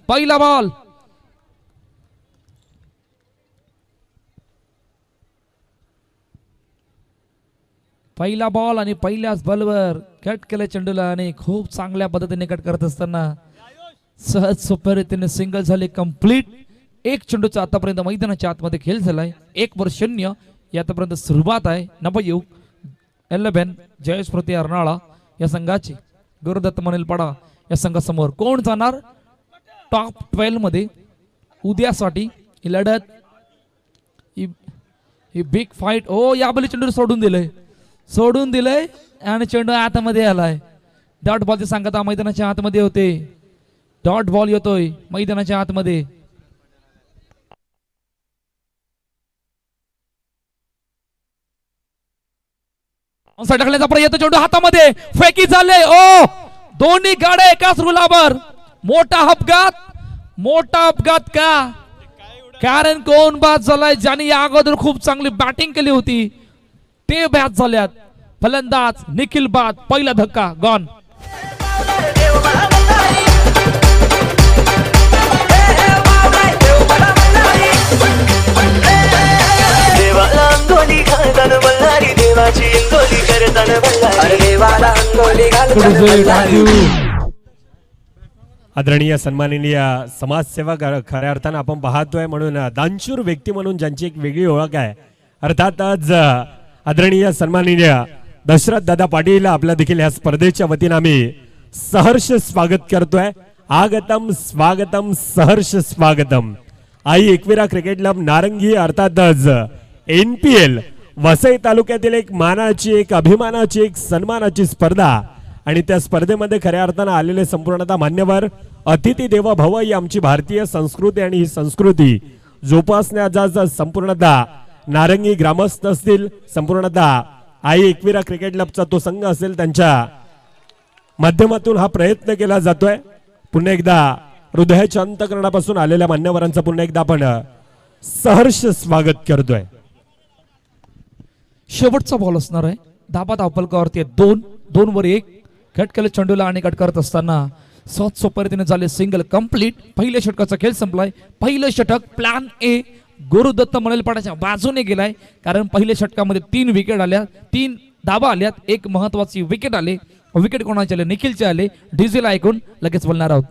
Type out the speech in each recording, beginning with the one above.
पहिला बॉल आणि पहिल्याच बॉलवर कट केले चेंडूला आणि खूप चांगल्या पद्धतीने कट करत असताना सहज सोप्या रीतीने सिंगल झाले कंप्लीट. एक चेंडूचा आतापर्यंत मैदानाच्या आतमध्ये खेळ झालाय. 1-0 आतापर्यंत सुरुवात आहे. नवयुग 11 जयस्मृती अर्नाळा या संघाची. गुरुदत्त मनिलपाडा या संघासमोर कोण जाणार टॉप 12 मध्ये उद्यासाठी ही लढत, ही बिग फाईट. ओ या बली चेंडू सोडून दिलंय आणि चेंडू आतमध्ये आलाय. डॉट बॉलची सांगता मैदानाच्या आतमध्ये होते. डॉट बॉल येतोय मैदानाच्या आतमध्ये. टाकण्याचा प्रयत्न, चेंडू हातामध्ये, फेकी झाले. ओ दोन्ही गाड्या एकाच रुलावर. मोठा अपघात का? कारण कोण बाद झालाय? ज्यांनी या अगोदर खूप चांगली बॅटिंग केली होती ते बाद झाल्यात. फलंदाज निखिल बाद. पहिला धक्का गॉन. आदरणीय सन्माननीय समाजसेवक खऱ्या अर्थानं आपण पाहतोय, म्हणून दानशूर व्यक्ती म्हणून ज्यांची एक वेगळी ओळख आहे. अर्थातच आदरणीय सन्माननीय दशरथ दादा पाटील आपल्या देखील या स्पर्धेच्या वतीने आम्ही सहर्ष स्वागत करतोय. आगतम स्वागतम सहर्ष स्वागतम. आई एकविरा क्रिकेट क्लब नारंगी अर्थातच NPL वसई तालुक्यातील एक मानाची, एक अभिमानाची, एक सन्मानाची स्पर्धा आणि त्या स्पर्धेमध्ये खऱ्या अर्थानं आलेले संपूर्णतः मान्यवर अतिथी देवो भव ही आमची भारतीय संस्कृती आणि ही संस्कृती जोपासण्याचा संपूर्णतः नारंगी ग्रामस्थ असतील, संपूर्णतः आई एकविरा क्रिकेट क्लबचा तो संघ असेल, त्यांच्या माध्यमातून हा प्रयत्न केला जातोय. पुन्हा एकदा हृदयाच्या अंतःकरणापासून आलेल्या मान्यवरांचं पुन्हा एकदा आपण सहर्ष स्वागत करतोय. शेवटचा बॉल असणार आहे. धाबा धावपलकावरती 2 वर 1 कट केले चेंडूला आणि कट करत असताना सहज सोप्या रीतीने झाले सिंगल कंप्लीट. पहिल्या षटकाचा खेळ संपलाय. पहिलं षटक प्लॅन ए गुरुदत्त मनिलपाड्याच्या बाजूने गेलाय, कारण पहिल्या षटकामध्ये 3 विकेट आल्या, 3 धाबा आल्यात, एक महत्वाची विकेट आले. विकेट कोणाचे आले? निखिलचे आले. डीजेला ऐकून लगेच बोलणार आहोत.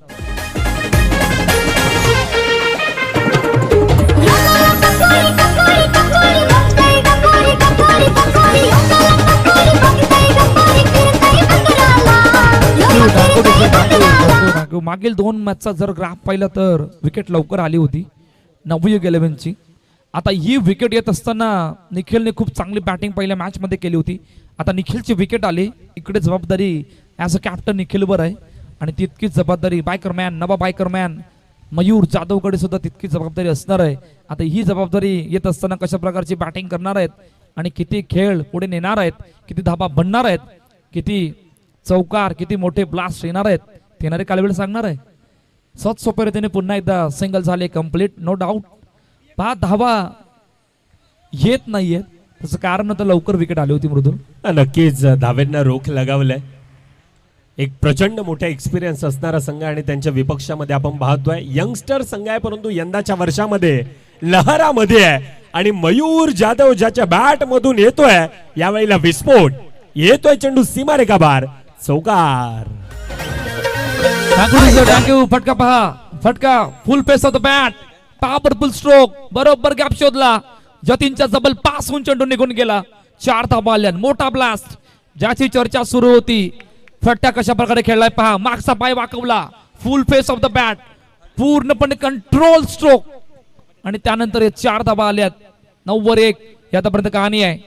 मागील 2 मॅचचा जर ग्राफ पाहिला तर विकेट लवकर आली होती नवयुग 11 ची. आता ही विकेट येत असताना निखिलने खूप चांगली बॅटिंग पहिल्या मॅच मध्ये केली होती. आता निखिलची विकेट आली. इकडे जबाबदारी ॲज अ कॅप्टन निखिलवर आहे आणि तितकीच जबाबदारी नवा बायकरमॅन मयूर जाधवकडे सुद्धा तितकी जबाबदारी असणार आहे. आता ही जबाबदारी येत असताना कशा प्रकारची बॅटिंग करणार आहेत आणि किती खेळ पुढे नेणार आहेत, किती धाबा बनणार आहेत, किती चौकार, किती मोठे ब्लास्ट येणार आहेत, येणारे कालवेळ सांगणार आहे. सहज सोप्या रीतीने पुन्हा एकदा सिंगल झाले कंप्लीट. नो डाऊट 5 धावा येत नाहीये, त्याचं कारण तर लवकर विकेट आली होती मृदुल. नक्कीच धावेंना रोख लगावलाय. एक प्रचंड मोठा एक्सपिरियन्स असणारा संघ आणि त्यांच्या विपक्षामध्ये आपण पाहतोय यंगस्टर संघ आहे, परंतु यंदाच्या वर्षामध्ये लहरामध्ये आहे आणि मयूर जाधव ज्याच्या बॅट मधून येतोय यावेळेला विस्फोट येतोय. चेंडू सीमारेखा बार, चौकार. थँक्यू. फटका पहा, फटका full pace of the bat, powerful stroke, बरोबर गॅप शोधला. जतीनच्या जबल पास होऊन चेंडू निघून गेला. 4 धाबा आल्या. मोठा ब्लास्ट ज्याची चर्चा सुरू होती. फटका कशा प्रकारे खेळलाय पहा. मागचा पाय वाकवला. Full face of the bat, पूर्णपणे कंट्रोल स्ट्रोक आणि त्यानंतर 4 धाबा आल्यात. 9 वर 1 आतापर्यंत कहाणी आहे.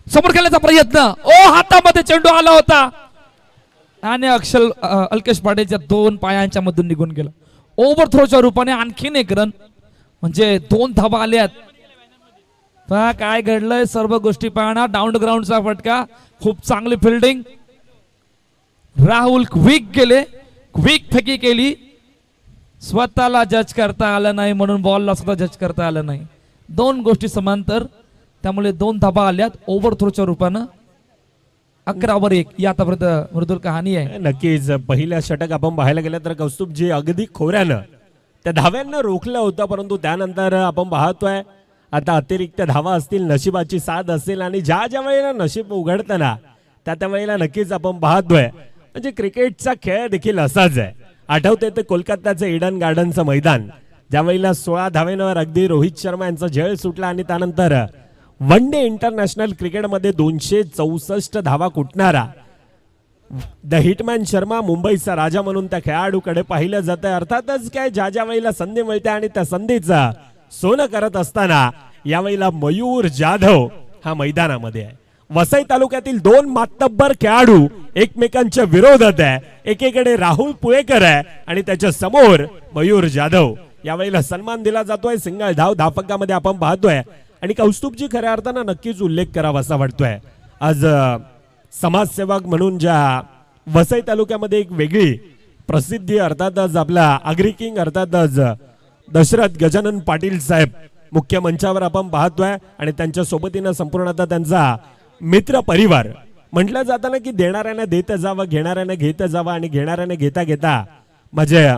समोर खेळण्याचा प्रयत्न. ओ हातामध्ये चेंडू आला होता आणि अल्केश पाटीलच्या 2 पायांच्या मधून निघून गेला. ओव्हरथ्रोच्या रूपाने आणखीन 1 रन, म्हणजे 2 धाबा आल्यात. पहा काय घडलंय, सर्व गोष्टी पाहणार. डाऊन ग्राउंडचा फटका, खूप चांगली फिल्डिंग. राहुल क्विक गेले, क्विक फेकी केली. स्वतःला जज करता आलं नाही म्हणून बॉलला सुद्धा जज करता आलं नाही. 2 गोष्टी समांतर, त्यामुळे 2 धाबा आल्यात ओव्हरथ्रोच्या रूपानं. 11 ही आतापर्यंत मृदुल कहाणी आहे. नक्कीच पहिल्या षटक आपण पाहायला गेलं तर कौस्तुभजी अगदी खोऱ्यानं त्या धाव्यांना रोखलं होतं, परंतु त्यानंतर आपण पाहतोय आता अतिरिक्त धावा असतील, नशिबाची साथ असेल आणि ज्या ज्या वेळेला नशीब उघडतं ना त्या वेळेला नक्कीच आपण पाहतोय. म्हणजे क्रिकेटचा खेळ देखील असाच आहे. आठवते ते कोलकाताचं ईडन गार्डनचं मैदान, ज्या वेळेला 16 धावेंवर अगदी रोहित शर्मा यांचा झेल सुटला आणि त्यानंतर वन डे इंटरनॅशनल क्रिकेटमध्ये 264 धावा कुटणारा द हिटमॅन शर्मा मुंबईचा राजा म्हणून त्या खेळाडूकडे पाहिलं जातं. अर्थातच काय ज्या ज्या वेळेला संधी मिळते आणि त्या संधीचं सोनं करत असताना यावेळेला मयूर जाधव हा मैदानामध्ये आहे. वसई तालुक्यातील 2 मातब्बर खेळाडू एकमेकांच्या विरोधात आहे. एकीकडे राहुल पुळेकर आहे आणि त्याच्या समोर मयूर जाधव. यावेळेला सन्मान दिला जातोय. सिंगल धाव धापकामध्ये आपण पाहतोय आणि कौस्तुभजी खऱ्या अर्थानं नक्कीच उल्लेख करावा असा वाटतोय. आज समाजसेवक म्हणून ज्या वसई तालुक्यामध्ये एक वेगळी प्रसिद्धी अर्थातच आपला आगरी किंग अर्थातच दशरथ गजानन पाटील साहेब मुख्य मंचावर आपण पाहतोय आणि त्यांच्या सोबतीनं संपूर्णतः त्यांचा मित्र परिवार. म्हटलं जातं ना की देणाऱ्याने देत जावं, घेणाऱ्याने घेत जावं आणि घेणाऱ्याने घेता घेता माझे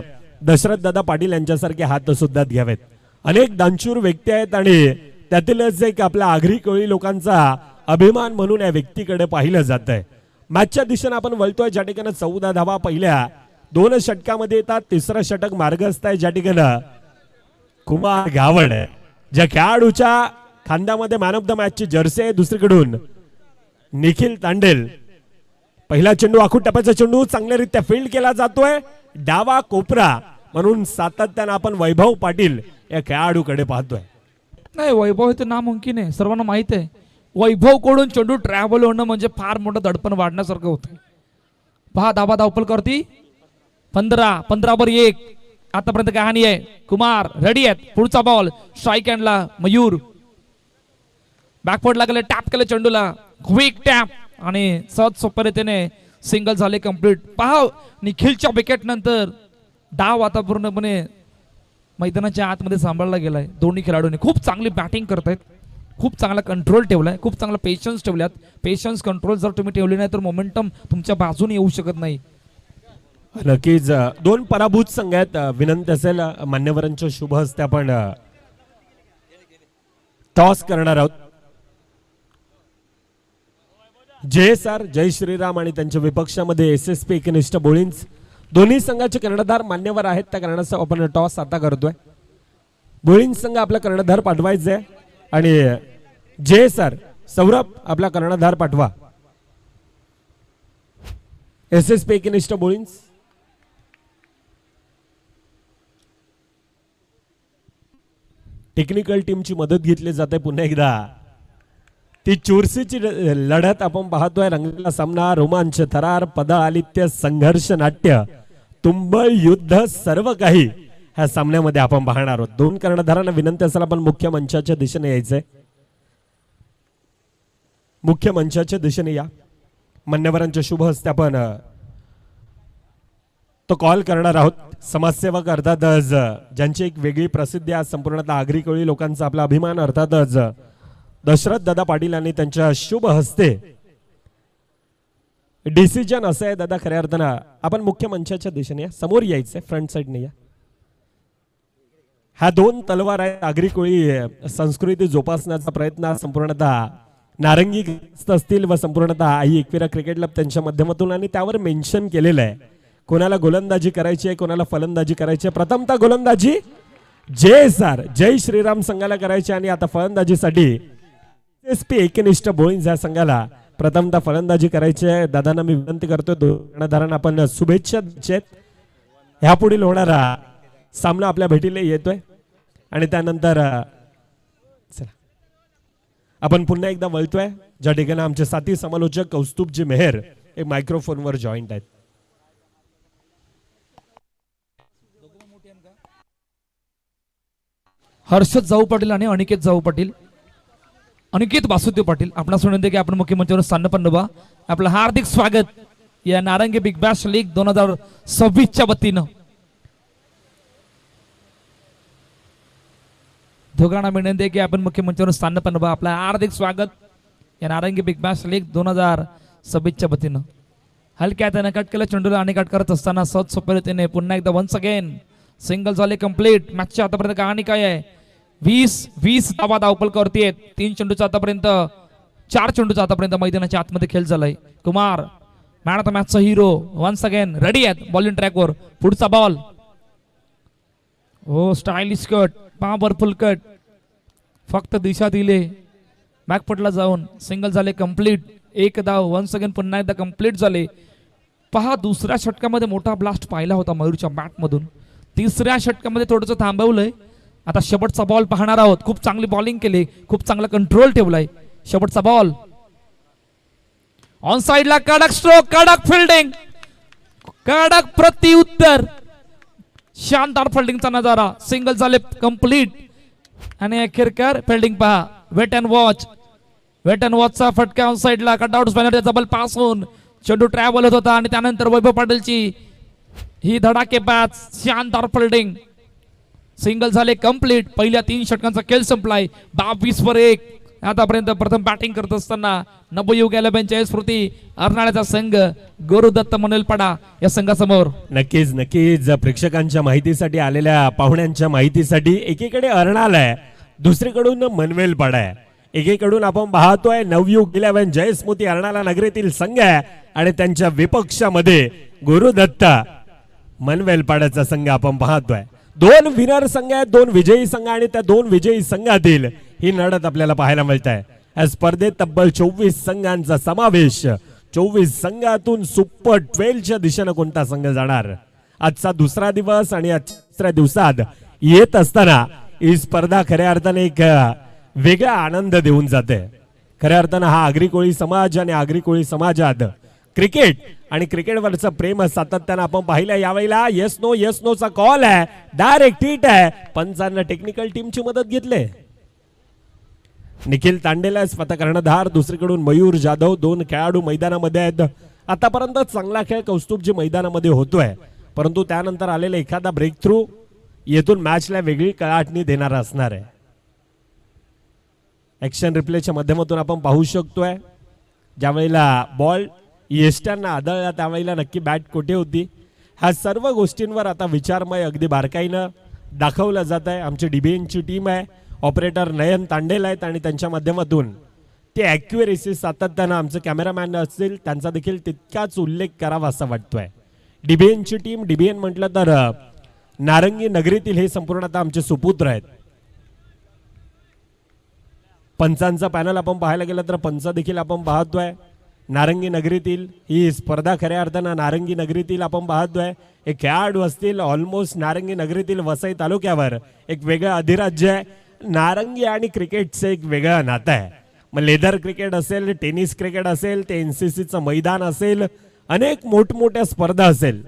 दशरथ दादा पाटील यांच्यासारखे हात सुद्धा घ्यावेत. अनेक दानशूर व्यक्ती आहेत आणि त्यातीलच एक आपला आगरी कोळी लोकांचा अभिमान म्हणून या व्यक्तीकडे पाहिलं जात आहे. मॅचच्या दिशेने आपण वळतोय ज्या ठिकाणी 14 धावा पहिल्या 2 षटकामध्ये येतात. तिसरं षटक मार्गस्थ आहे ज्या ठिकाणी कुमार गावड आहे, ज्या खेळाडूच्या खांद्यामध्ये मॅन ऑफ द मॅचची जर्सी आहे. दुसरीकडून निखिल तांडेल. पहिला चेंडू आखूड टप्प्याचा चेंडू चांगल्यारीत्या फील्ड केला जातोय. डावा कोपरा म्हणून सातत्यानं आपण वैभव पाटील या खेळाडूकडे पाहतोय. नाही, वैभव हे तर नामुमकिन आहे, सर्वांना माहित आहे. वैभव कडून चेंडू ट्रॅव्हल होणं म्हणजे फार मोठं दडपण वाढण्यासारखं होतं. पहा धाबा धावपल करती 15 आतापर्यंत कहाणी आहे. कुमार रेडी आहेत. पुढचा बॉल स्ट्राईक हँडला मयूर. बॅकफुट लागले, टॅप केलं चेंडूला, क्विक टॅप आणि सहज सोप्या रीतीने सिंगल झाले कंप्लीट. पहा निखिलच्या विकेट नंतर डाव आता पूर्णपणे मैदानाच्या आतमध्ये सांभाळला गेलाय. दोन्ही खेळाडूंनी खूप चांगली बॅटिंग करतायत, खूप चांगला कंट्रोल ठेवलाय, खूप चांगला पेशन्स ठेवल्यात. पेशन्स कंट्रोल जर तुम्ही ठेवले नाही तर मोमेंटम तुमच्या बाजूने येऊ शकत नाही. नक्कीच 2 पराभूत संघ आहेत. विनंती असेल मान्यवरांच्या शुभ हस्ते आपण टॉस करणार आहोत. जय श्रीराम आणि त्यांच्या विपक्षामध्ये SSP एकनिष्ठ बोलिंग्स दोन्ही संघाचे कर्णधार मान्यवर आहेत. त्या कारणास्तव आपण टॉस आता करतोय. बोलिंग संघ आपला कर्णधार पाठवायचा आहे आणि सौरभ आपला कर्णधार पाठवा. SSP एकनिष्ठ बोलिंग्स टेक्निकल टीमची मदत घेतली जाते. पुन्हा एकदा ती चुरशीची लढत आपण पाहतोय. रंगलेला सामना, रोमांच, थरार, पदालित्य, संघर्ष, नाट्य, तुंबळ, युद्ध सर्व काही ह्या सामन्यामध्ये आपण पाहणार आहोत. 2 कर्णधारांना विनंती असेल आपण मुख्य मंचाच्या दिशेने यायचंय. मुख्य मंचाच्या दिशेने या. मान्यवरांच्या शुभ हस्ते आपण तो कॉल करणार आहोत. समाजसेवक अर्थातच ज्यांची एक वेगळी प्रसिद्धी आज संपूर्णतः आगरी कोळी लोकांचा आपला अभिमान अर्थातच दशरथ दादा पाटील यांनी त्यांच्या शुभ हस्ते डिसिजन असं आहे. दादा खऱ्या अर्थानं आपण मुख्य मंचाच्या दिशेने या, समोर यायचंय, फ्रंट साइडने या. ह्या 2 तलवार आहेत. आगरी कोळी संस्कृती जोपासण्याचा प्रयत्न संपूर्णतः नारंगी असतील व संपूर्णतः आई एकविरा क्रिकेट क्लब त्यांच्या माध्यमातून आणि त्यावर मेन्शन केलेलं आहे कोणाला गोलंदाजी करायची आहे, कोणाला फलंदाजी करायची आहे. प्रथमतः गोलंदाजी जय श्रीराम संघाला करायची आणि आता फलंदाजीसाठी SSP एकनिष्ठ बोलिंग या संघाला प्रथमतः फलंदाजी करायची आहे. दादांना मी विनंती करतोय, 2 कर्णधारांना आपण शुभेच्छा द्यायच्या आहेत. ह्या पुढील होणारा सामना आपल्या भेटीला येतोय आणि त्यानंतर चला आपण पुन्हा एकदा वळतोय ज्या ठिकाणी आमचे साथी समालोचक कौस्तुभजी मेहर एक मायक्रोफोनवर जॉईंट आहेत. हर्षद जाऊ पाटील आणि अनिकेत जाऊ पाटील, अनिकेत वासुदेव पाटील आपला सुनंदे की आपण मुख्यमंत्र्यावर स्थान बा आपलं हार्दिक स्वागत या नारंगी बिग बॅश लीग 2026च्या वतीनं. दोघांना विनंती की आपण मुख्यमंत्र्यावर स्थान बा आपलं हार्दिक स्वागत या नारंगी बिग बॅश लीग सभेच्या वतीनं हलक्या त्याने कट केलं चेंडूला आणि कट करत असताना सहज सोप्या रीतीने पुन्हा एकदा वन्स अगेन सिंगल झाले कंप्लीट. मॅचच्या आतापर्यंत कहाणी काय आहे 20 धावा धावपल करते. 3 चेंडूचा आतापर्यंत 4 चेंडूचा आतापर्यंत मैदानाच्या आतमध्ये खेळ झालाय. कुमार मॅन ऑफ द मॅचचा हिरो वन्स अगेन रेडी आहेत बॉलिंग ट्रॅकवर. पुढचा बॉल हो स्टायलिश कट पॉवरफुल कट फक्त दिशा दिले बॅकफुटला जाऊन सिंगल झाले कंप्लीट. एक धाव वन्स अगेन पुन्हा एकदा कंप्लीट झाले. पहा दुसऱ्या षटकामध्ये मोठा ब्लास्ट पाहिला होता मयूरच्या बॅटमधून. तिसऱ्या षटकामध्ये थोडंसं थांबवलंय. आता शेवटचा बॉल पाहणार आहोत. खूप चांगली बॉलिंग केली खूप चांगला कंट्रोल ठेवलाय. शेवटचा बॉल ऑन साइडला कडक स्ट्रोक कडक फिल्डिंग कडक प्रत्युत्तर शानदार फिल्डिंगचा नजारा. सिंगल झाले कंप्लीट आणि अखेरकर फिल्डिंग पहा वेट अँड वॉचचा फटका ऑन साइडला कटआउट स्पॅनरचा जबल पास होऊन चेंडू ट्रॅव्हल होत होता आणि त्यानंतर वैभव पाटीलची ही धडाकेबाज शानदार फिल्डिंग. सिंगल झाले कंप्लीट. पहिल्या 3 षटकांचा खेळ संपलाय 22-1. आतापर्यंत प्रथम बॅटिंग करत असताना नवयुग एलेव्हनच्या स्मृती अर्नाळ्याचा संघ गुरुदत्त मनवेलपाडा या संघासमोर. नक्कीच प्रेक्षकांच्या माहितीसाठी आलेल्या पाहुण्यांच्या माहितीसाठी एकीकडे अर्नाळ आहे दुसरीकडून मनवेलपाडा आहे. एकीकडून आपण पाहतोय नवयुग 11 जयस्मृती अर्नाळा नगरीतील संघ आहे आणि त्यांच्या विपक्षामध्ये गुरुदत्त मनवेलपाड्याचा संघ आपण पाहतोय. 2 विनर संघ आहेत 2 विजयी संघ आणि त्या 2 विजयी संघातील ही लढत आपल्याला पाहायला मिळत आहे. या स्पर्धेत तब्बल 24 संघांचा समावेश. 24 संघातून सुपर 12च्या दिशेने कोणता संघ जाणार. आजचा दुसरा दिवस आणि तिसऱ्या दिवसात येत असताना ही स्पर्धा खऱ्या अर्थाने एक वेगळा आनंद देऊन जाते. खऱ्या अर्थानं हा आगरी कोळी समाज आणि आगरी कोळी समाजात क्रिकेट आणि क्रिकेटवरचं प्रेम सातत्यानं आपण पाहिलं. यावेळेला येस नोचा कॉल आहे डायरेक्ट हिट आहे. पंचांना टेक्निकल टीमची मदत घेतली. निखिल तांडेला स्वतः कर्णधार दुसरीकडून मयूर जाधव 2 खेळाडू मैदानामध्ये आहेत. आतापर्यंत चांगला खेळ कौस्तुभजी मैदानामध्ये होतोय परंतु त्यानंतर आलेला एखादा ब्रेक थ्रू येथून मॅचला वेगळी कळाटणी देणारा असणार आहे. ऍक्शन रिप्लेच्या माध्यमातून आपण पाहू शकतोय ज्यावेळेला बॉल येस्टांना आदळला त्यावेळेला नक्की बॅट कुठे होती. ह्या सर्व गोष्टींवर आता विचारमय अगदी बारकाईनं दाखवलं जात आहे. आमची डीबीएनची टीम आहे ऑपरेटर नयन तांडेल आहेत आणि त्यांच्या माध्यमातून ते ॲक्युरेसी सातत्यानं आमचे कॅमेरामॅन असतील त्यांचा देखील तितकाच उल्लेख करावा असं वाटतोय. डीबीएनची टीम डीबीएन म्हटलं तर नारंगी नगरीतील हे संपूर्ण आता आमचे सुपुत्र आहेत. पंचांचा पॅनल आपण पाहायला गेलं तर पंच देखील आपण पाहतोय नारंगी नगरीतील ही स्पर्धा खऱ्या अर्थानं नारंगी नगरीतील आपण पाहतोय. एक खेळाडू असतील ऑलमोस्ट नारंगी नगरीतील वसई तालुक्यावर एक वेगळं अधिराज्य आहे. नारंगी आणि क्रिकेटचं एक वेगळं नातं आहे. मग लेदर क्रिकेट असेल टेनिस क्रिकेट असेल ते एनसीसीचं मैदान असेल अनेक मोठमोठ्या स्पर्धा असेल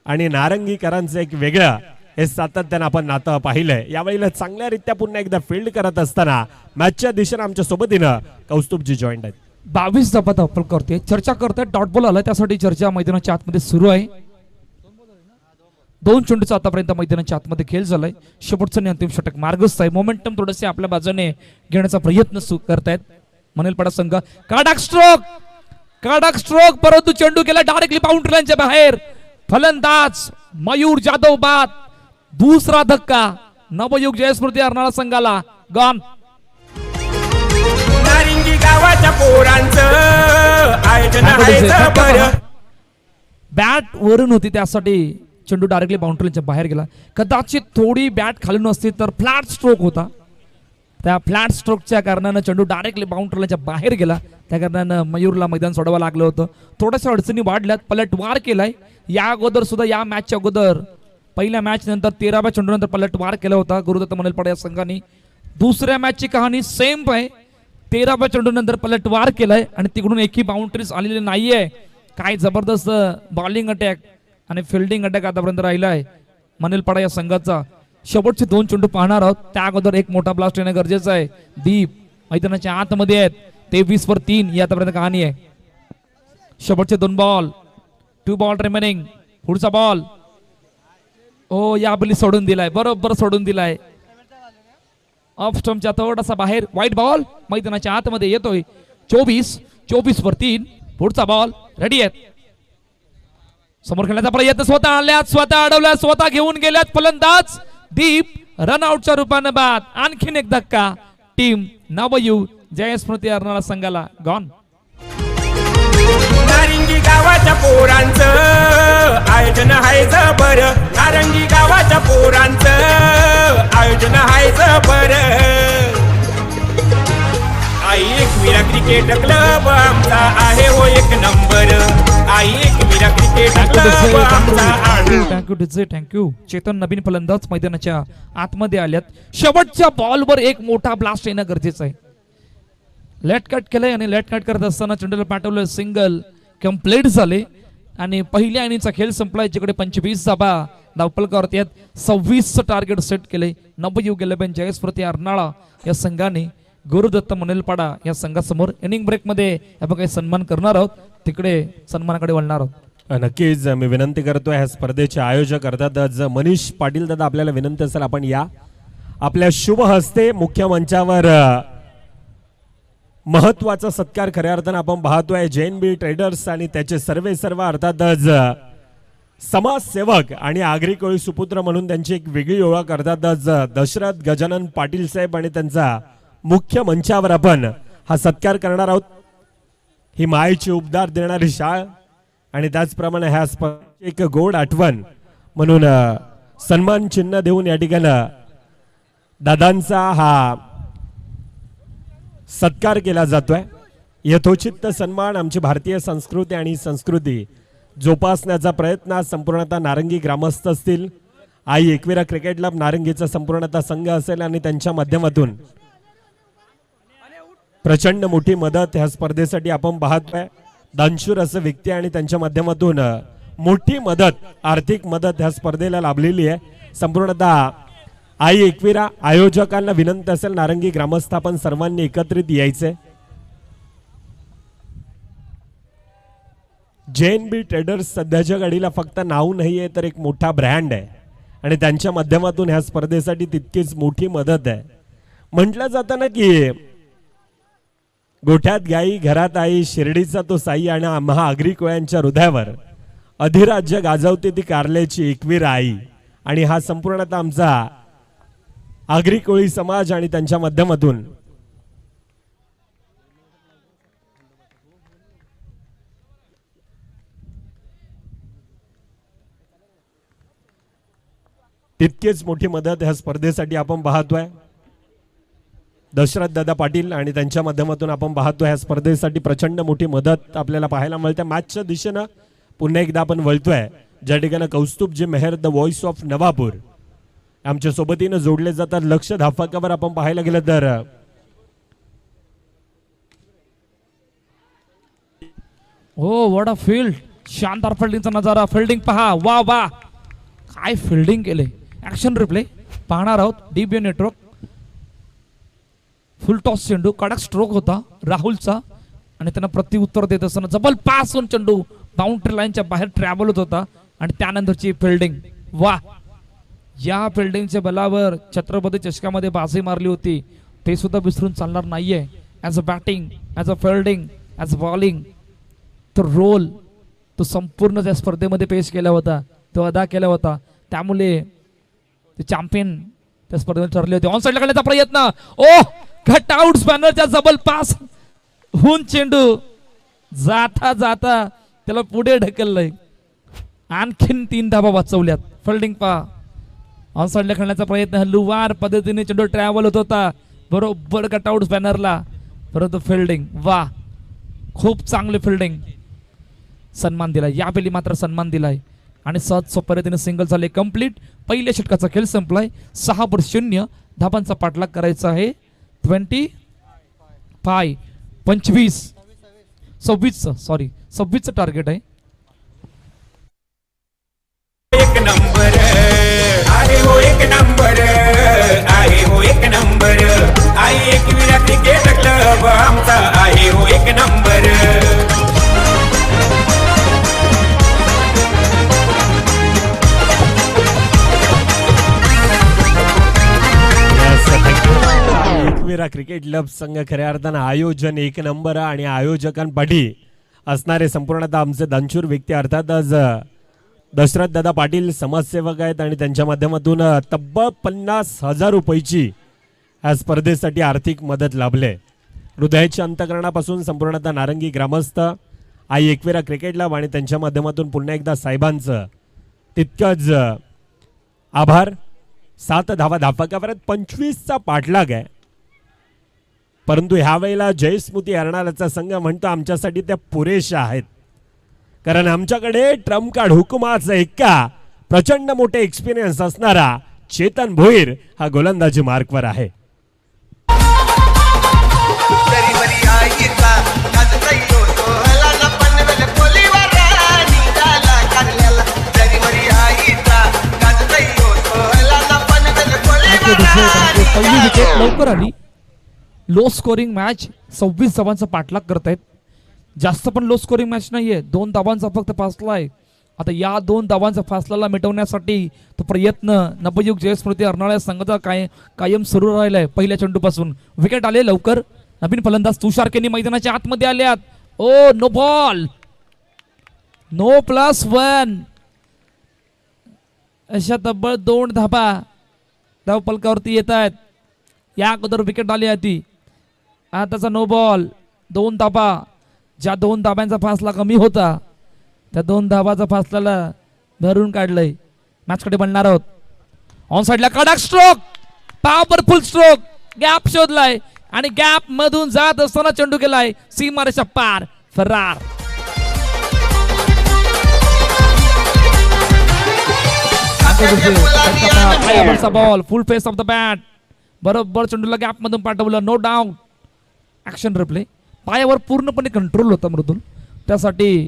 आणि नारंगीकरांचं एक वेगळं हे सातत्यानं आपण नातं पाहिलंय. यावेळेला चांगल्यारीत्या पुन्हा एकदा फील्ड करत असताना मॅचच्या दिशेने आमच्या सोबतीनं कौस्तुभजी जॉईंट आहेत. 22 धावा धावपल करते चर्चा करते डॉट बॉल आला त्यासाठी चर्चा मैदानाच्या आतमध्ये सुरू आहे. 2 चेंडूचा आतापर्यंत मैदानाच्या आतमध्ये खेळ झालाय. शेवटचं अंतिम षटक मार्गस्थ आहे. मोमेंटम थोडेसे आपल्या बाजूने घेण्याचा प्रयत्न करतायत मनवेलपाडा संघ. कडक स्ट्रोक परंतु चेंडू केला डायरेक्टली बाउंड्री लाईनच्या बाहेर. फलंदाज मयूर जाधव बाद. दुसरा धक्का नवयुग जयस्मृती अर्नाळा संघाला गॉन. नारिंगी गावाच्या पोरांचं आयोजन आहे बरं. बॅट वरून होती त्यासाठी चेंडू डायरेक्टली बाउंड्रीच्या बाहेर गेला. कदाचित थोडी बॅट खाली नसती तर फ्लॅट स्ट्रोक होता. त्या फ्लॅट स्ट्रोकच्या कारणानं चेंडू डायरेक्टली बाउंड्रीच्या बाहेर गेला. त्या कारणानं मयूरला मैदान सोडावं लागलं होतं. थोड्याशा अडचणी वाढल्यात. पलटवार केलाय. या अगोदर सुद्धा या मॅचच्या अगोदर पहिल्या मॅच नंतर 13व्या चेंडूनंतर पलटवार केला होता गुरुदत्त मनवेलपाडा या संघाने. दुसऱ्या मॅचची कहाणी सेम आहे. 13व्या चेंडूनंतर पलटवार केलाय आणि तिकडून एकही बाउंड्रीज आलेली नाहीये. काय जबरदस्त बॉलिंग अटॅक आणि फिल्डिंग अटॅक आतापर्यंत राहिला आहे मनवेलपाडा या संघाचा. शेवटचे 2 चेंडू पाहणार आहोत त्या अगोदर एक मोठा ब्लास्ट येणं गरजेचं आहे. दीप मैदानाच्या आतमध्ये आहेत. 23-3 ही आतापर्यंत कहाणी आहे. शेवटचे 2 बॉल 2 बॉल रिमेनिंग. पुढचा बॉल ओ या बली सोडून दिलाय बरोबर सोडून दिलाय. ऑफ स्टंपच्या थोडासा बाहेर वाईट बॉल मैदानाच्या आतमध्ये येतोय. 24-3 पुढचा बॉल रेडी आहे. समोर खेळण्याचा प्रयत्न स्वतः आणल्यात, स्वतः अडवल्यात, स्वतः घेऊन गेल्यात फलंदाज दीप. रनआउटच्या रूपाने बाद. आणखीन एक धक्का. टीम नवयू जयस्मृती अर्नाळा संघाला गॉन. नारंगी गावाच्या पोरांचं आयोजन आहे जबर. नारंगी गावाच्या पोरांचं आयोजन आहे जबर. आई एकविरा क्रिकेट क्लब आमचा आहे हो एक नंबर. आई एकविरा क्रिकेट क्लब आमचा आहे. थँक्यू. चेतन नवीन फलंदाज मैदानाच्या आतमध्ये आल्यात. शेवटच्या बॉलवर एक मोठा ब्लास्ट येणं गरजेचं आहे. लेट कट केलंय आणि लेट कट करत असताना चेंडूला पाठवलं. सिंगल कंप्लीट झाले आणि पहिल्या इनिंगचा खेळ संपलाय. जिकडे 25 धाबा धावपलकावरती आहेत. 26चं टार्गेट सेट केले. नवयुग 11 जयस्मृती अर्नाळा या संघाने गुरुदत्त मनेलपाडा या संघासमोर. इनिंग ब्रेक मध्ये आपण काही सन्मान करणार आहोत, तिकडे सन्मानाकडे वळणार आहोत. नक्कीच मी विनंती करतोय ह्या स्पर्धेचे आयोजक अर्थात मनीष पाटील दादा आपल्याला विनंती असेल आपण या आपल्या शुभ हस्ते मुख्य मंचावर महत्वाचा सत्कार खऱ्या अर्थानं आपण पाहतोय. JNB ट्रेडर्स आणि त्याचे सर्व अर्थातच समाजसेवक आणि आगरी कोळी सुपुत्र म्हणून त्यांची एक वेगळी ओळख अर्थातच दशरथ गजानन पाटील साहेब आणि त्यांचा मुख्य मंचावर आपण हा सत्कार करणार आहोत. ही मायेची उपदार देणारी शाळ आणि त्याचप्रमाणे ह्या एक गोड आठवण म्हणून सन्मान चिन्ह देऊन या ठिकाणी दादांचा हा सत्कार केला जातोय. यथोचित सन्मान आमची भारतीय संस्कृती आणि संस्कृती जोपासण्याचा प्रयत्न संपूर्णतः नारंगी ग्रामस्थ असतील, आई एकविरा क्रिकेट क्लब नारंगीचा संपूर्णतः संघ असेल आणि त्यांच्या माध्यमातून प्रचंड मोठी मदत ह्या स्पर्धेसाठी आपण पाहतोय. दानशूर असं व्यक्ती आणि त्यांच्या माध्यमातून मोठी मदत आर्थिक मदत ह्या स्पर्धेला लाभलेली आहे. संपूर्णतः आई एकविरा आयोजकांना विनंती असेल नारंगी ग्रामस्थ आपण सर्वांनी एकत्रित यायचे. JNB ट्रेडर्स सध्याच्या घडीला फक्त नाव नाहीये तर एक मोठा ब्रँड आहे आणि त्यांच्या माध्यमातून ह्या स्पर्धेसाठी तितकीच मोठी मदत आहे. म्हटलं जातं ना की गोठ्यात गाई घरात आई शिर्डीचा तो साई आणि आम्हा आगरी कोळ्यांच्या हृदयावर अधिराज्य गाजवते ती कारल्याची एकवीर आई. आणि हा संपूर्णतः आमचा आगरी कोळी समाज आणि त्यांच्या माध्यमातून तितकेच मोठी मदत ह्या स्पर्धेसाठी आपण पाहतोय. दशरथ दादा पाटील आणि त्यांच्या माध्यमातून आपण पाहतोय ह्या स्पर्धेसाठी प्रचंड मोठी मदत आपल्याला पाहायला मिळते. मॅचच्या दिशेनं पुन्हा एकदा आपण वळतोय ज्या ठिकाणी Kaustubh ji Mehar the voice of Navapur आमच्या सोबतीनं जोडले जातात. लक्ष धाफकावर आपण पाहायला गेलं तर हो व्हॉट अ फील्ड. शानदार फिल्डिंगचा नजारा. फिल्डिंग पहा. वा वा काय फिल्डिंग केले. ऍक्शन रिप्ले पाहणार आहोत. DBA नेटवर्क फुल टॉस चेंडू कडक स्ट्रोक होता राहुलचा आणि त्यांना प्रत्युत्तर देत असताना जबल पास होऊन चेंडू बाउंड्री लाईनच्या बाहेर ट्रॅव्हल होत होता आणि त्यानंतरची फिल्डिंग. वा या फिल्डिंगच्या बलावर छत्रपती चषकामध्ये बाजी मारली होती ते सुद्धा विसरून चालणार नाहीये. As a batting, as a fielding, as a bowling तो रोल तो संपूर्ण त्या स्पर्धेमध्ये पेश केला होता, तो अदा केला होता. त्यामुळे ते चॅम्पियन त्या स्पर्धेमध्ये ठरले होते. ऑन साईडला करण्याचा प्रयत्न. ओ कट आउट स्पॅनरच्या जबल पास होऊन चेंडू जाता जाता त्याला पुढे ढकललंय. आणखीन 3 धाबा वाचवल्यात. फिल्डिंग पहा. ऑन साईडला खेळण्याचा प्रयत्न हलुवार पद्धतीने चेंडू ट्रॅव्हल होत होता बरोबर कट आउट स्पॅनरला. परंतु फिल्डिंग वा खूप चांगली फिल्डिंग. सन्मान दिलाय यावेळी मात्र सन्मान दिलाय आणि सहज पद्धतीने सिंगल झाले. कंप्लीट. पहिल्या षटकाचा खेळ संपलाय. 6-0 धाबांचा पाठलाग करायचा आहे. 26चं टार्गेट आहे. एक नंबर आहे हो एक नंबर आहे हो एक नंबर. आई एकविरा क्रिकेट क्लब आमचा आहे हो एक नंबर. एकविरा क्रिकेट क्लब संघ खऱ्या अर्थानं आयोजन एक नंबर आणि आयोजकांपाठी असणारे संपूर्णतः आमचे दानशूर व्यक्ती अर्थातच दशरथ दादा पाटील समाजसेवक आहेत आणि त्यांच्या माध्यमातून तब्बल 50,000 रुपयाची या स्पर्धेसाठी आर्थिक मदत लाभले. हृदयाच्या अंतकरणापासून संपूर्णतः नारंगी ग्रामस्थ आई एकविरा क्रिकेट क्लब आणि त्यांच्या माध्यमातून पुन्हा एकदा साहेबांचं तितकंच आभार. 7 धावा धापकावर 25चा पाठलाग आहे. परंतु ह्या वेळेला जयस्मृती अर्णालाचा संघ म्हणतो आमच्यासाठी त्या पुरेशा आहेत, कारण आमच्याकडे ट्रम्प कार्ड हुकुमाचा एक्का प्रचंड मोठे एक्सपिरियन्स असणारा चेतन भोईर हा गोलंदाजी मार्कवर आहे. पहिली विकेट लवकर आली. लो स्कोरिंग मॅच 26 धावांचा पाठलाग करतायत. जास्त पण लो स्कोरिंग मॅच नाहीये. 2 धावांचा फक्त फासला आहे. आता या 2 धावांचा फासला मिटवण्यासाठी तो प्रयत्न नवयुग जयस्मृती अर्नाळा संघाचा कायम सुरू राहिलाय. पहिल्या चेंडूपासून विकेट आले लवकर. नवीन फलंदाज तुषार केनी मैदानाच्या आतमध्ये आल्यात. ओ नो बॉल, नो +1 अशा तब्बल 2 धाबा धाव पलकावरती येत आहेत. या अगोदर विकेट आली होती. आताचा नो बॉल, 2 धाबा. ज्या 2 धाब्यांचा फासला कमी होता त्या 2 धाबाचा फासल्याला भरून काढलंय. मॅचकडे बनणार आहोत. ऑन साइडला कडक स्ट्रोक, पॉवरफुल स्ट्रोक, गॅप शोधलाय आणि गॅप मधून जात असताना चेंडू गेलाय सीमारेषा पार, फरार. Ball full face of the bat, बरोबर चेंडूला गॅप मधून पाठवलं. No doubt. Action replay. पायावर पूर्णपणे कंट्रोल होता मृदुल, त्यासाठी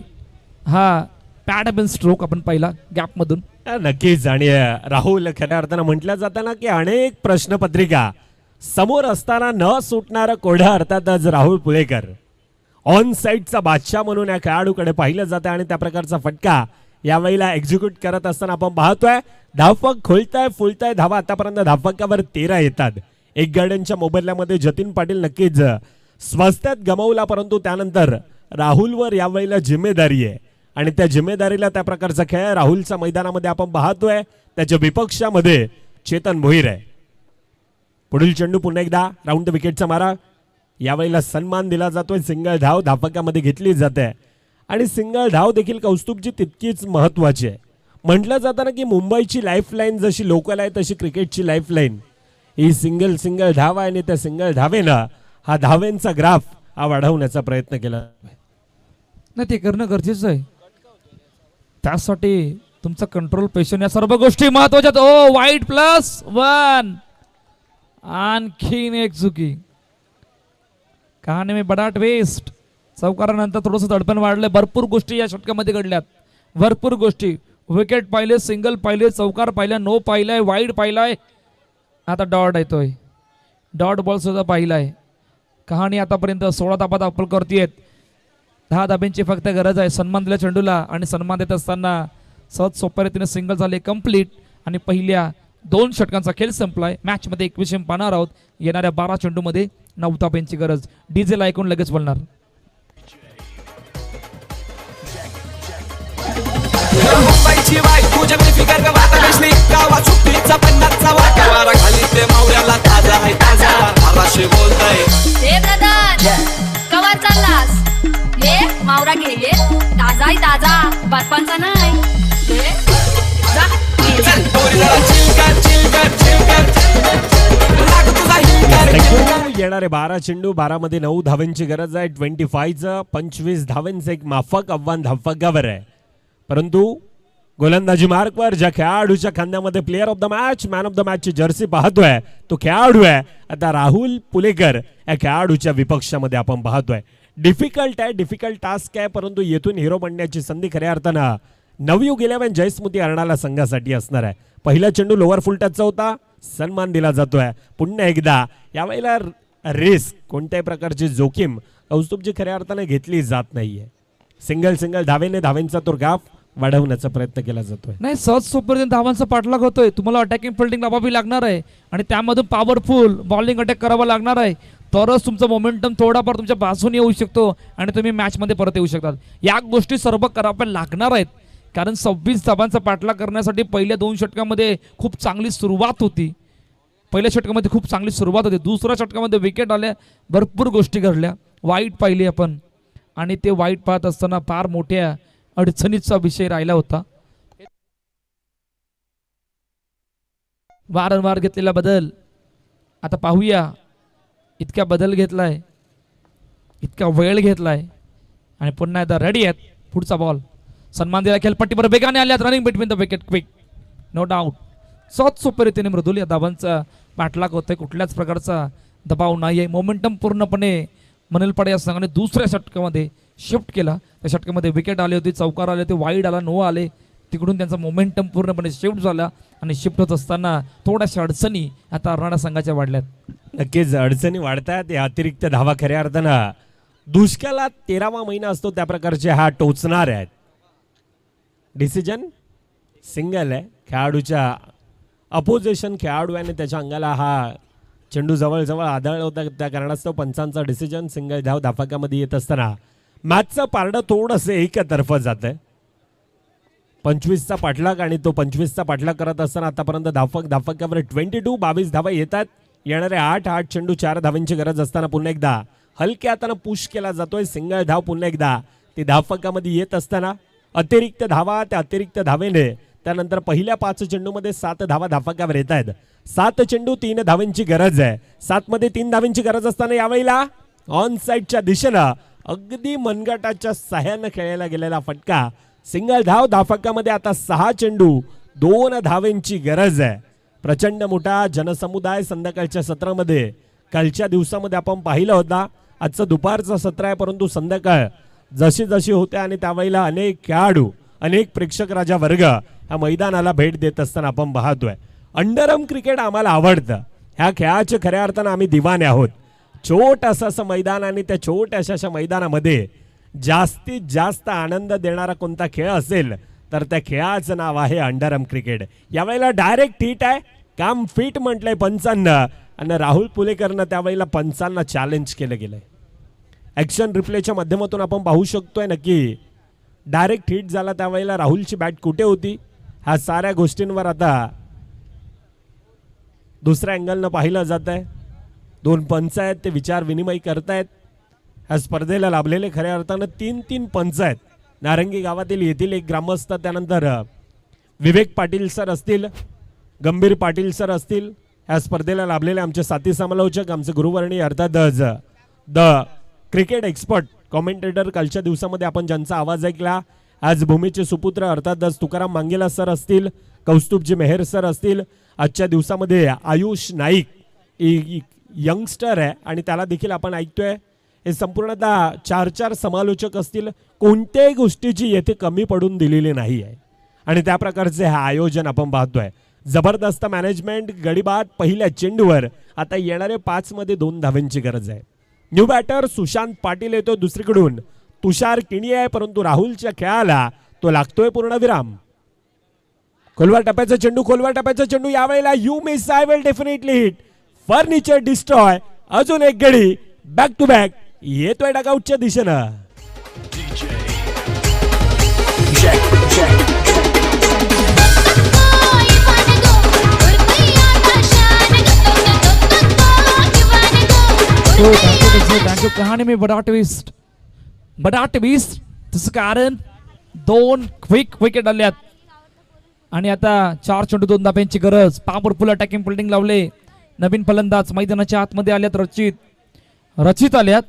हा पॅड बिन स्ट्रोक आपण पाहिला गॅप मधून. नक्कीच. आणि राहुल खऱ्या अर्थानं म्हटलं जातं ना की अनेक प्रश्नपत्रिका समोर असताना न सुटणारा कोढा अर्थातच राहुल पुळेकर ऑन साइडचा बादशाह म्हणून या खेळाडूकडे पाहिलं जातं आणि त्या प्रकारचा फटका यावेळेला एक्झिक्यूट करत असताना आपण पाहतोय. धावफक खोलताय फुलताय धावा. आतापर्यंत धावफकावर 13 येतात. एक गाड्यांच्या मोबदल्यामध्ये जतीन पाटील नक्कीच स्वस्तात गमावला, परंतु त्यानंतर राहुलवर यावेळेला जिम्मेदारी आहे आणि त्या जिम्मेदारीला त्या प्रकारचा खेळ राहुलच्या मैदानामध्ये आपण पाहतोय. त्याच्या विपक्षामध्ये चेतन भोईर आहे. पुढील चेंडू पुन्हा एकदा राऊंड द विकेटचा मारा. यावेळेला सन्मान दिला जातोय. सिंगल धाव धापकामध्ये घेतली जाते आणि सिंगल धाव देखील कौस्तुभची तितकीच महत्वाची आहे. म्हटलं जातं ना की मुंबईची लाईफलाईन जशी लोकल आहे तशी क्रिकेटची लाईफलाईन ही सिंगल धाव आहे आणि त्या सिंगल धावेनं हा धावेंचा ग्राफ हा वाढवण्याचा प्रयत्न केला. नाही, ते करणं गरजेचं आहे. त्यासाठी तुमचा कंट्रोल, पेशन या सर्व गोष्टी महत्वाच्या. ओ वाईट +1. आणखीन एक चुकी. कहाणी में बडा ट्विस्ट. चौकारानंतर थोडंसं तडपण वाढलंय. भरपूर गोष्टी या षटकामध्ये घडल्यात. भरपूर गोष्टी. विकेट पाहिले, सिंगल पाहिले, चौकार पाहिला, नो पाहिलाय, वाईड पाहिलाय. आता डॉट येतोय. डॉट बॉल सुद्धा पाहिलाय. कहाणी आतापर्यंत 16 धाबा दाखल करतेय. 10 धाब्यांची फक्त गरज आहे. सन्मान दिला चेंडूला आणि सन्मान देत असताना सहज सोप्या रीतीने सिंगल झाले कंप्लीट आणि पहिल्या 2 षटकांचा खेळ संपलाय. मॅच मध्ये 21 पाहणार आहोत. येणाऱ्या 12 चेंडूमध्ये 9 धाब्यांची गरज. डीजे ला ऐकून लगेच बोलणार. मुंबईची बायको जगली फिकर का वाटा बेसली गावा सुट्टीचा 50चा वाटा वारा खाली ते मावळ्याला ताजा आहे ताजा आराशी बोलताय. हे ब्रदर कवर चाललास? हे मावरा घे ये ताजा आहे ताजा, बर्फांचा नाही. हे जा चल पोरी जरा चिल कर लाग तुझा हिल. येणारे 12 चेंडू 12 मध्ये 9 धावांची गरज आहे. 25चं 25 धावांचं एक माफक आव्हान धावफकावर आहे. परंतु गोलंदाजी मार्कवर ज्या खेळाडूच्या खांद्यामध्ये player of the match, man of the मॅचची जर्सी पाहतोय तो खेळाडू आहे आता राहुल पुलेकर. या खेळाडूच्या विपक्षामध्ये आपण पाहतोय. डिफिकल्ट टास्क आहे, परंतु येथून हिरो बनण्याची संधी खऱ्या अर्थानं नवयुग 11 जयस्मृती अर्णाला संघासाठी असणार आहे. पहिला चेंडू लोअर फुल टचचा होता. सन्मान दिला जातोय. पुन्हा एकदा यावेळेला रिस्क, कोणत्याही प्रकारची जोखीम कौस्तुभची खऱ्या अर्थाने घेतली जात नाहीये. सिंगल धावेने धावेंचा तो ग्राफ वाढवण्याचा प्रयत्न केला जातोय. नाही, सहज सोपर्यंत धावांचा पाठलाग होतोय. तुम्हाला अटॅकिंग फिल्डिंग लावावी लागणार आहे आणि त्यामधून पॉवरफुल बॉलिंग अटॅक करावा लागणार आहे. तरच तुमचं मोमेंटम थोडाफार तुमच्या बाजूने येऊ शकतो आणि तुम्ही मॅचमध्ये परत येऊ शकतात. या गोष्टी सर्व कराव्या लागणार आहेत, कारण 26 धावांचा पाठलाग करण्यासाठी पहिल्या 2 षटकामध्ये खूप चांगली सुरुवात होती. पहिल्या षटकामध्ये खूप चांगली सुरुवात होती, दुसऱ्या षटकामध्ये विकेट आल्या, भरपूर गोष्टी घडल्या, वाईट पाहिली आपण. आणि ते वाईट पाहत असताना फार मोठ्या अडचणीचा विषय राहिला होता. वारंवार घेतलेला बदल, आता पाहूया इतका बदल घेतलाय, इतका वेळ घेतलाय आणि पुन्हा एकदा रेडी आहेत. पुढचा बॉल सन्मान दिला, खेळपट्टीवर वेगाने आल्यात, running between the wicket quick, no doubt. सहज सोप्या रीतीने मृदुल या धावांचा पाठलाग होतोय, कुठल्याच प्रकारचा दबाव नाही आहे. मोमेंटम पूर्णपणे मनलपाडे या संघाने दुसऱ्या षटकामध्ये शिफ्ट केला. त्या षटकामध्ये विकेट आले होते, चौकार आले होते, वाईड आला, नो आले, तिकडून त्यांचा मोमेंटम पूर्णपणे शिफ्ट झाला आणि शिफ्ट होत असताना थोड्याशा अडचणी आता राणा संघाच्या वाढल्यात. नक्कीच अडचणी वाढतात. या अतिरिक्त धावा खऱ्या अर्थानं दुष्काळात 13वा महिना असतो त्या प्रकारचे हा टोचणार आहेत. डिसिजन सिंगल आहे. खेळाडूच्या अपोजिशन खेळाडू आणि त्याच्या अंगाला हा चेंडू जवळजवळ आदळला होता, त्या कारणास्तव पंचांचा डिसिजन सिंगल धाव धाफकामध्ये येत असताना मॅचचं पारडं थोडंसं एकतर्फ जातंय. 25चा पाठलाग आणि तो 25चा पाठलाग करत असताना आतापर्यंत धाफकावर 22 धावा येतात. येणारे 8 चेंडू 4 धावांची गरज असताना पुन्हा एकदा हलक्या हातानं पुश केला जातोय. सिंगल धाव पुन्हा एकदा ती धावफकामध्ये येत असताना अतिरिक्त धावा, त्या अतिरिक्त धावेने त्यानंतर पहिल्या 5 चेंडूमध्ये 7 धावा धाफकावर येत आहेत. 7 चेंडू 3 धावांची गरज आहे. 7 मध्ये 3 धावांची गरज असताना यावेळेला ऑन साईडच्या दिशेनं अगदी मनगटाच्या सहाय्यानं खेळायला गेलेला फटका. सिंगल धाव धाफकामध्ये आता 6 चेंडू 2 धावांची गरज आहे. प्रचंड मोठा जनसमुदाय संध्याकाळच्या सत्रामध्ये कालच्या दिवसामध्ये आपण पाहिलं होता. आजचं दुपारचं सत्र आहे, परंतु संध्याकाळ जशी जशी होते आणि त्यावेळेला अनेक खेळाडू, अनेक प्रेक्षक राजा वर्ग ह्या मैदानाला भेट देत असताना आपण पाहतोय. अंडरआर्म क्रिकेट आम्हाला आवडतं, ह्या खेळाचे खऱ्या अर्थानं आम्ही दिवाने आहोत. छोटंसं असं मैदान आणि त्या छोट्याशा मैदानामध्ये जास्तीत जास्त आनंद देणारा कोणता खेळ असेल तर त्या खेळाचं नाव आहे अंडरआर्म क्रिकेट. यावेळेला डायरेक्ट हिट आहे, काम फिट म्हटलंय पंचांना आणि राहुल पुलेकरनं त्यावेळेला पंचांना चॅलेंज केलं गेलंय. ॲक्शन रिप्लेच्या माध्यमातून आपण पाहू शकतोय नक्की डायरेक्ट हिट झाला त्यावेळेला राहुलची बॅट कुठे होती. ह्या साऱ्या गोष्टींवर आता दुसऱ्या अँगलनं पाहिलं जात आहे. 2 पंच आहेत, ते विचार विनिमय करतायत. ह्या स्पर्धेला लाभलेले खऱ्या अर्थानं 3 पंच आहेत. नारंगी गावातील येथील एक ग्रामस्थ, त्यानंतर विवेक पाटील सर असतील, गंभीर पाटील सर असतील. ह्या स्पर्धेला लाभलेले आमचे साथी समालोचक, आमचे गुरुवर्णी अर्थातच द क्रिकेट एक्सपर्ट कॉमेंटेटर. कालच्या दिवसामध्ये आपण ज्यांचा आवाज ऐकला, आज भूमीचे सुपुत्र अर्थातच तुकाराम मांगेला सर असतील, कौस्तुभजी मेहर सर असतील. आजच्या दिवसामध्ये आयुष नाईक यंगस्टर आहे आणि त्याला देखील आपण ऐकतोय. हे संपूर्णतः 4 समालोचक असतील. कोणत्याही गोष्टीची येथे कमी पडून दिलेली नाही आहे आणि त्या प्रकारचे हे आयोजन आपण पाहतोय. जबरदस्त मॅनेजमेंट. गडीबाद पहिल्या चेंडूवर आता येणारे 5 मध्ये 2 धावांची गरज आहे. न्यू बॅटर सुशांत पाटील येतो दुसरीकडून. तुषार किणी आहे, परंतु राहुलच्या खेळाला तो लागतोय पूर्णविराम. खोलवर टप्प्याचा चेंडू, खोलवर टप्प्याचा चेंडू. यावेळेला you miss, I will definitely hit. Furniture destroy. अजून एक गडी बॅक टू बॅक येतोय डगआउटच्या दिशेनं. थँक्यू. कहाणी में बडा ट्विस्ट तसं कारण 2 क्विक विकेट आल्यात आणि आता 4 चेंडू 2 धाब्यांची गरज. पॉवरफुल अटॅकिंग फिल्डिंग लावले. नवीन फलंदाज मैदानाच्या आतमध्ये आल्यात, रचित आल्यात,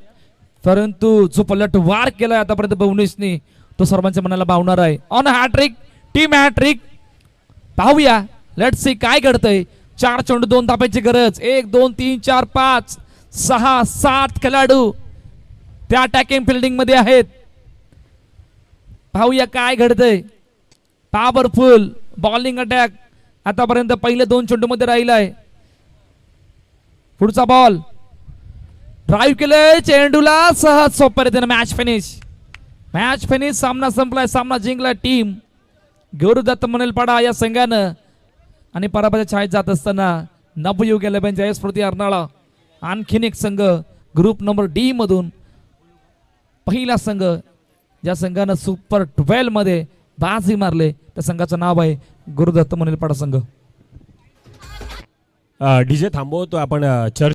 परंतु जो पलट वार केलाय आतापर्यंत भुवनेशने तो सर्वांच्या मनाला भावणार आहे. On hattrick, team hattrick. पाहूया, लेट्स सी काय घडतंय. 4 चेंडू 2 धाब्यांची गरज. 1 2 3 4 5 6 7 खेळाडू त्या अटॅकिंग फिल्डिंग मध्ये आहेत. पाहूया काय घडतंय. पॉवरफुल बॉलिंग अटॅक आतापर्यंत पहिले 2 चेंडू मध्ये राहिलाय. पुढचा बॉल ड्राईव्ह केलंय चेंडूला, सहज सोप्या रीतीने मॅच फिनिश. सामना संपलाय, सामना जिंकलाय टीम गुरुदत्त मनलपाडा या संघानं आणि पराभवाच्या छायेत जात असताना नवयुग 11 जयस्मृती अर्नाळा आणखीन एक संघ ग्रुप नंबर डी मधून पहिला संघ ज्या संघानं सुपर 12 मध्ये बाजी मारले त्या संघाचं नाव आहे गुरुदत्त मुनिलपाडा संघ. डीजे थांबवतो आपण चर्च